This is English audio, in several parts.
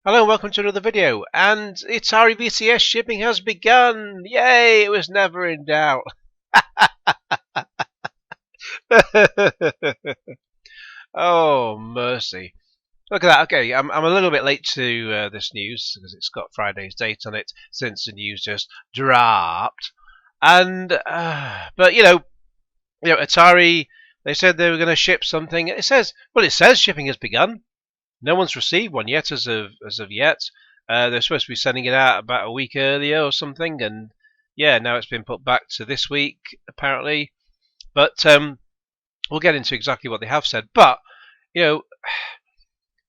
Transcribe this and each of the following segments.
Hello and welcome to another video, and Atari VCS shipping has begun! Yay, it was never in doubt. Oh, mercy. Look at that. Okay, I'm a little bit late to this news because it's got Friday's date on it since the news just dropped. But Atari, they said they were going to ship something. It says shipping has begun. No one's received one yet as of yet. They're supposed to be sending it out about a week earlier or something, and yeah, now it's been put back to this week apparently. But we'll get into exactly what they have said. But you know,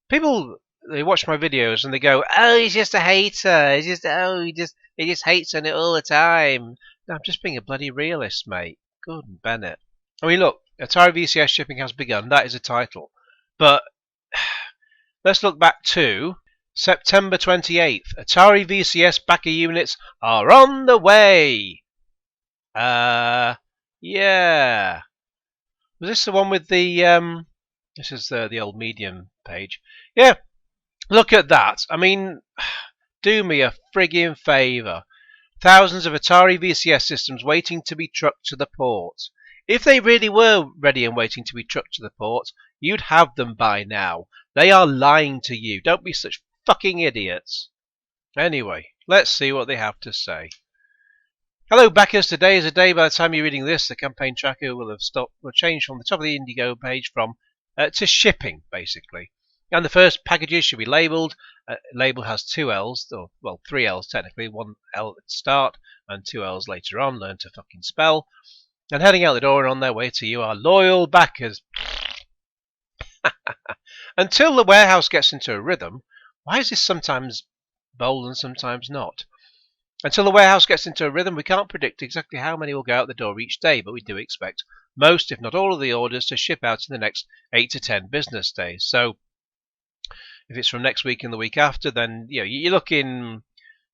people, they watch my videos and they go, "Oh, he's just a hater. He just hates on it all the time." No, I'm just being a bloody realist, mate. Gordon Bennett. I mean, look, Atari VCS shipping has begun. That is a title, but let's look back to September 28th. Atari VCS backer units are on the way. Yeah. Was this the one with the this is the old Medium page. Yeah. Look at that. I mean, do me a friggin' favour. Thousands of Atari VCS systems waiting to be trucked to the port. If they really were ready and waiting to be trucked to the port, you'd have them by now. They are lying to you. Don't be such fucking idiots. Anyway, let's see what they have to say. Hello backers, today is a day by the time you're reading this, the campaign tracker will change from the top of the Indigo page to shipping, basically. And the first packages should be labelled. Label has two L's, or well, three L's technically, one L at the start and two L's later on. Learn to fucking spell. And heading out the door and on their way to you are loyal backers. Until the warehouse gets into a rhythm. Why is this sometimes bold and sometimes not? Until the warehouse gets into a rhythm, we can't predict exactly how many will go out the door each day, but we do expect most, if not all, of the orders to ship out in the next 8 to 10 business days. So if it's from next week and the week after, then you're looking,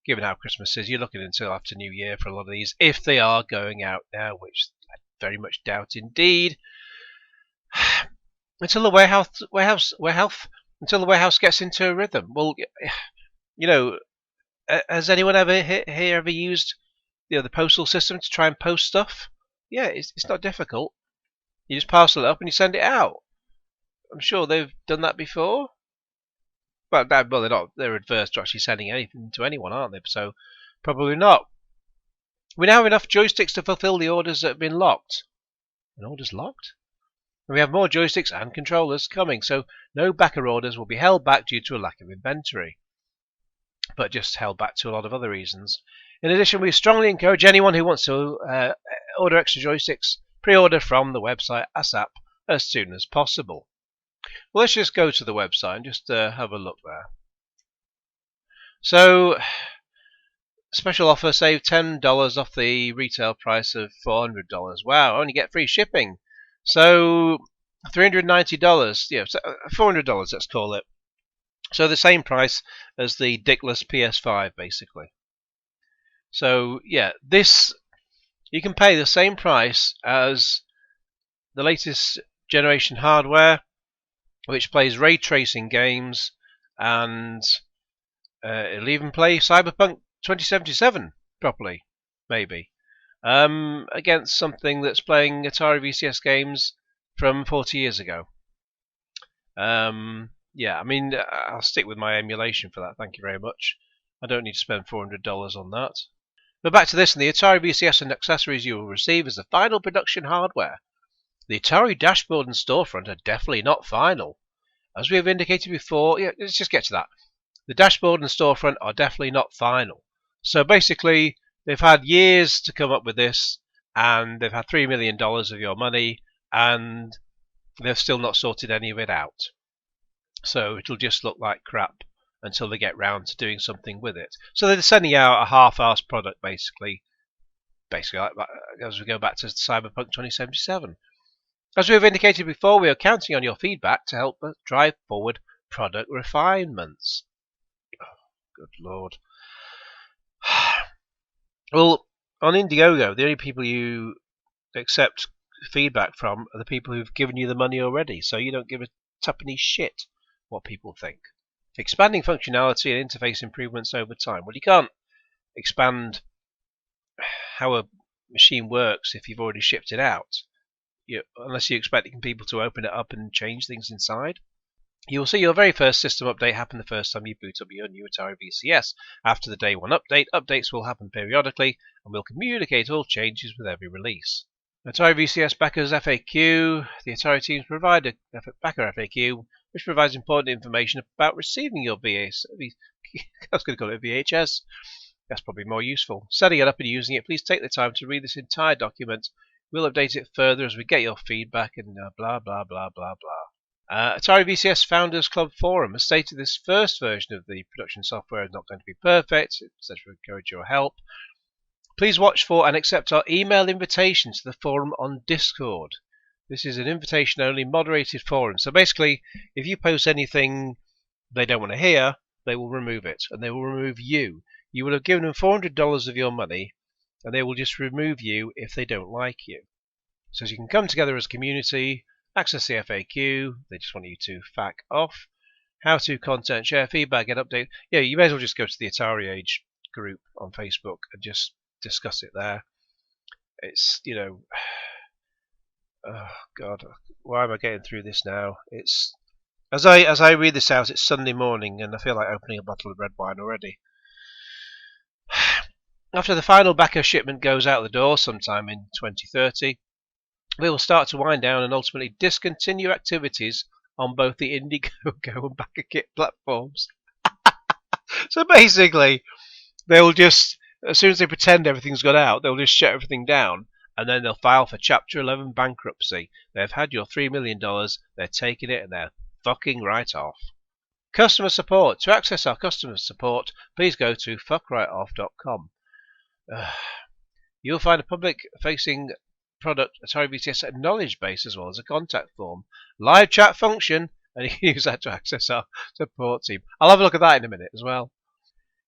given how Christmas is, you're looking until after New Year for a lot of these, if they are going out now, which I very much doubt indeed. Until the warehouse gets into a rhythm. Well, has anyone ever used the postal system to try and post stuff? Yeah, it's not difficult. You just parcel it up and you send it out. I'm sure they've done that before. Well, they're adverse to actually sending anything to anyone, aren't they? So probably not. We now have enough joysticks to fulfill the orders that have been locked. And orders locked? And we have more joysticks and controllers coming, so no backer orders will be held back due to a lack of inventory. But just held back to a lot of other reasons. In addition, we strongly encourage anyone who wants to order extra joysticks, pre-order from the website ASAP as soon as possible. Well, let's just go to the website and just have a look there. So, special offer, save $10 off the retail price of $400. Wow, only get free shipping. So, $390, yeah, $400, let's call it. So the same price as the dickless PS5, basically. So yeah, this, you can pay the same price as the latest generation hardware, which plays ray tracing games, and it'll even play Cyberpunk 2077 properly, maybe, against something that's playing Atari VCS games from 40 years ago. Yeah, I mean, I'll stick with my emulation for that, thank you very much. I don't need to spend $400 on that. But back to this, and the Atari VCS and accessories you will receive as the final production hardware. The Atari dashboard and storefront are definitely not final. As we have indicated before, yeah, let's just get to that. The dashboard and storefront are definitely not final. So basically, they've had years to come up with this, and they've had $3 million of your money, and they've still not sorted any of it out. So it'll just look like crap until they get round to doing something with it. So they're sending out a half-assed product, basically like, as we go back to Cyberpunk 2077. As we have indicated before, we are counting on your feedback to help us drive forward product refinements. Oh, good lord. Well, on Indiegogo, the only people you accept feedback from are the people who've given you the money already, so you don't give a tuppenny shit what people think. Expanding functionality and interface improvements over time. Well, you can't expand how a machine works if you've already shipped it out, unless you're expecting people to open it up and change things inside. You will see your very first system update happen the first time you boot up your new Atari VCS. After the day one update, updates will happen periodically and will communicate all changes with every release. Atari VCS backers FAQ. The Atari teams provide a backer FAQ which provides important information about receiving your VHS. I was going to call it a VHS. That's probably more useful. Setting it up and using it, please take the time to read this entire document. We'll update it further as we get your feedback and blah blah blah blah blah. Atari VCS Founders Club Forum has stated this first version of the production software is not going to be perfect. It says we encourage your help. Please watch for and accept our email invitation to the forum on Discord. This is an invitation-only moderated forum. So basically, if you post anything they don't want to hear, they will remove it, and they will remove you. You will have given them $400 of your money, and they will just remove you if they don't like you. So you can come together as a community, access the FAQ, they just want you to fuck off, how to content, share, feedback, get update. Yeah, you may as well just go to the Atari Age group on Facebook and just discuss it there. It's, oh God, why am I getting through this now? It's as I read this out, it's Sunday morning and I feel like opening a bottle of red wine already. After the final backer shipment goes out the door sometime in 2030, we will start to wind down and ultimately discontinue activities on both the Indiegogo and BackerKit platforms. So basically, they'll just, as soon as they pretend everything's got out, they'll just shut everything down, and then they'll file for Chapter 11 bankruptcy. They've had your $3 million, they're taking it, and they're fucking right off. Customer support. To access our customer support, please go to fuckrighteoff.com. You'll find a public-facing product Atari VCS knowledge base as well as a contact form, live chat function, and you can use that to access our support team. I'll have a look at that in a minute as well.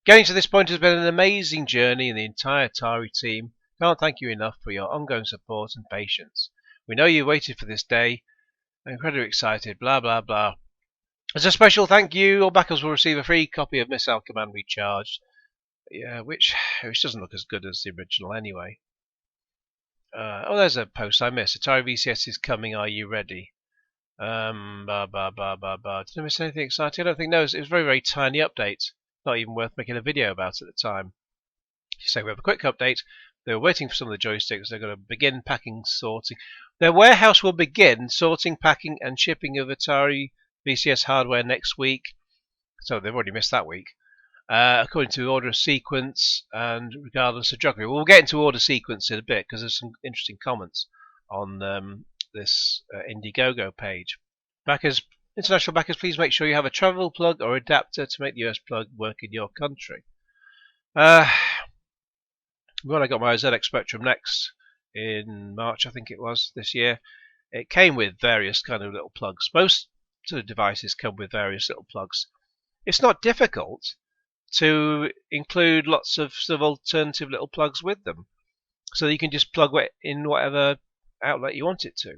Getting to this point has been an amazing journey, and the entire Atari team can't thank you enough for your ongoing support and patience. We know you waited for this day. I'm incredibly excited, blah blah blah. As a special thank you, all backers will receive a free copy of Missile Command Recharged, which doesn't look as good as the original anyway. There's a post I missed. Atari VCS is coming, are you ready? Did I miss anything exciting? I don't think. No, it was a very, very tiny update. Not even worth making a video about at the time. So we have a quick update. They were waiting for some of the joysticks. They're going to begin packing, sorting. Their warehouse will begin sorting, packing, and shipping of Atari VCS hardware next week. So they've already missed that week. According to order sequence and regardless of geography. We'll get into order sequence in a bit because there's some interesting comments on this Indiegogo page. International backers, please make sure you have a travel plug or adapter to make the US plug work in your country. When I got my ZX Spectrum Next in March, I think it was, this year, it came with various kind of little plugs. Most sort of devices come with various little plugs. It's not difficult to include lots of sort of alternative little plugs with them, so that you can just plug it in whatever outlet you want it to.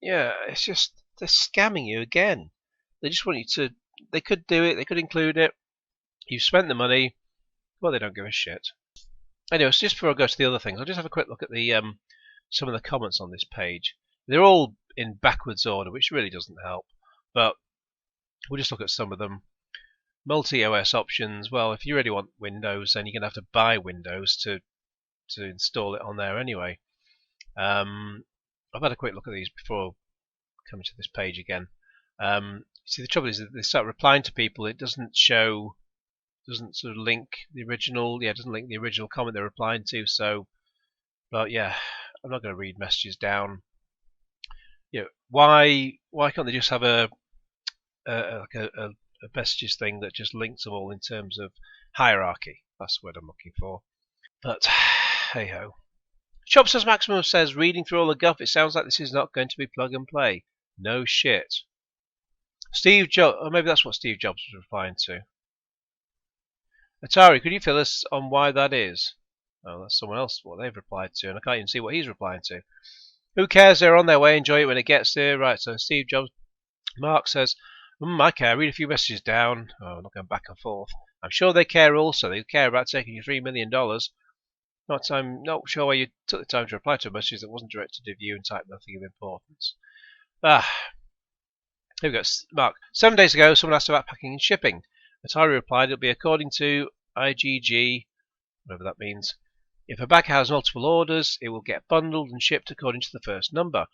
It's just they're scamming you again. They just want you to. They could do it. They could include it. You've spent the money. Well, they don't give a shit. Anyway, so just before I go to the other things, I'll just have a quick look at the some of the comments on this page. They're all in backwards order, which really doesn't help. But we'll just look at some of them. Multi-OS options. Well, if you really want Windows, then you're going to have to buy Windows to install it on there anyway. I've had a quick look at these before coming to this page again. See, the trouble is that they start replying to people. It doesn't sort of link the original. Yeah, it doesn't link the original comment they're replying to. So, but yeah, I'm not going to read messages down. Why can't they just have a messages thing that just links them all in terms of hierarchy? That's the word I'm looking for. But hey ho. Chopsters Maximum says, reading through all the guff, it sounds like this is not going to be plug and play. No shit. Steve Jobs, or maybe that's what Steve Jobs was replying to. Atari, could you fill us on why that is? Oh, that's someone else, what they've replied to, and I can't even see what he's replying to. Who cares? They're on their way. Enjoy it when it gets there. Right, so Steve Jobs. Mark says, I care. Read a few messages down. Oh, I'm not going back and forth. I'm sure they care also. They care about taking your $3 million. Not sure why you took the time to reply to a message that wasn't directed at you and typed nothing of importance. Here we go. Mark. 7 days ago, someone asked about packing and shipping. Atari replied it'll be according to IGG, whatever that means. If a bag has multiple orders, it will get bundled and shipped according to the first number.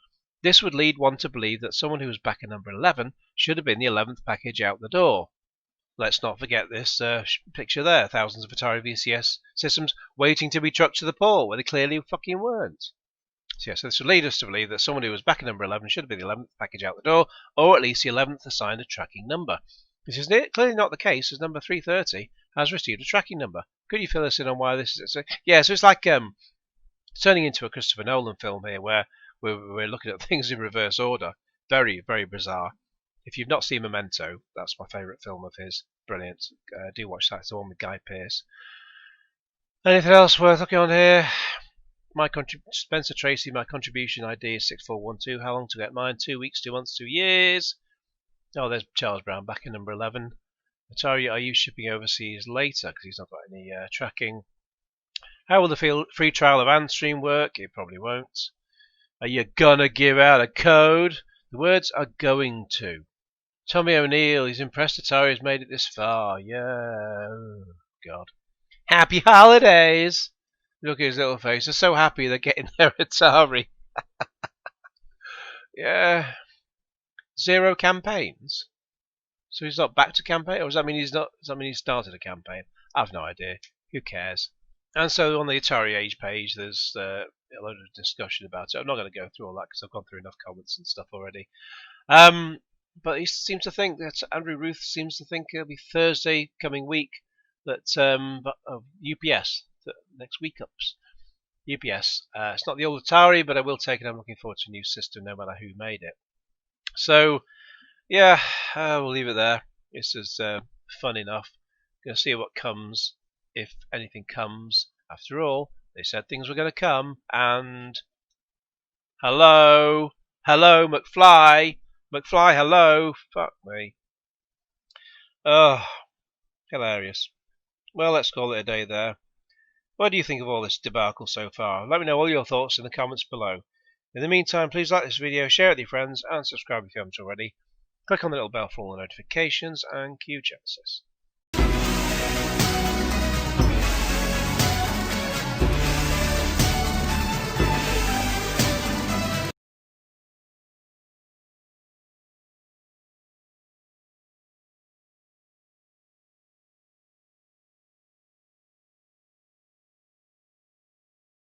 This would lead one to believe that someone who was back at number 11 should have been the 11th package out the door. Let's not forget this picture there. Thousands of Atari VCS systems waiting to be trucked to the port where they clearly fucking weren't. So this would lead us to believe that someone who was back at number 11 should have been the 11th package out the door, or at least the 11th assigned a tracking number. This is clearly not the case, as number 330 has received a tracking number. Could you fill us in on why this is? So it's like turning into a Christopher Nolan film here, where we're looking at things in reverse order. Very, very bizarre. If you've not seen Memento, that's my favourite film of his. Brilliant. Do watch that. It's the one with Guy Pearce. Anything else worth looking on here? Spencer Tracy, my contribution ID is 6412. How long to get mine? 2 weeks, 2 months, 2 years. Oh, there's Charles Brown back in number 11. Atari, are you shipping overseas later? Because he's not got any tracking. How will the free trial of Andstream work? It probably won't. Are you gonna give out a code? The words are going to. Tommy O'Neill, he's impressed Atari has made it this far. Yeah. Oh, God. Happy holidays! Look at his little face. They're so happy they're getting their Atari. Yeah. 0 campaigns. So he's not back to campaign, or does that mean he's not? Does that mean he started a campaign? I've no idea. Who cares? And so on the Atari Age page, there's a lot of discussion about it. I'm not going to go through all that because I've gone through enough comments and stuff already. But he seems to think that Andrew Ruth seems to think it'll be Thursday coming week that UPS next week ups. UPS. It's not the old Atari, but I will take it. I'm looking forward to a new system, no matter who made it. So, yeah, we'll leave it there. This is fun enough. Going to see what comes, if anything comes. After all, they said things were going to come, and hello, McFly, hello. Fuck me. Oh, hilarious. Well, let's call it a day there. What do you think of all this debacle so far? Let me know all your thoughts in the comments below. In the meantime, please like this video, share it with your friends, and subscribe if you haven't already. Click on the little bell for all the notifications, and cue Genesis.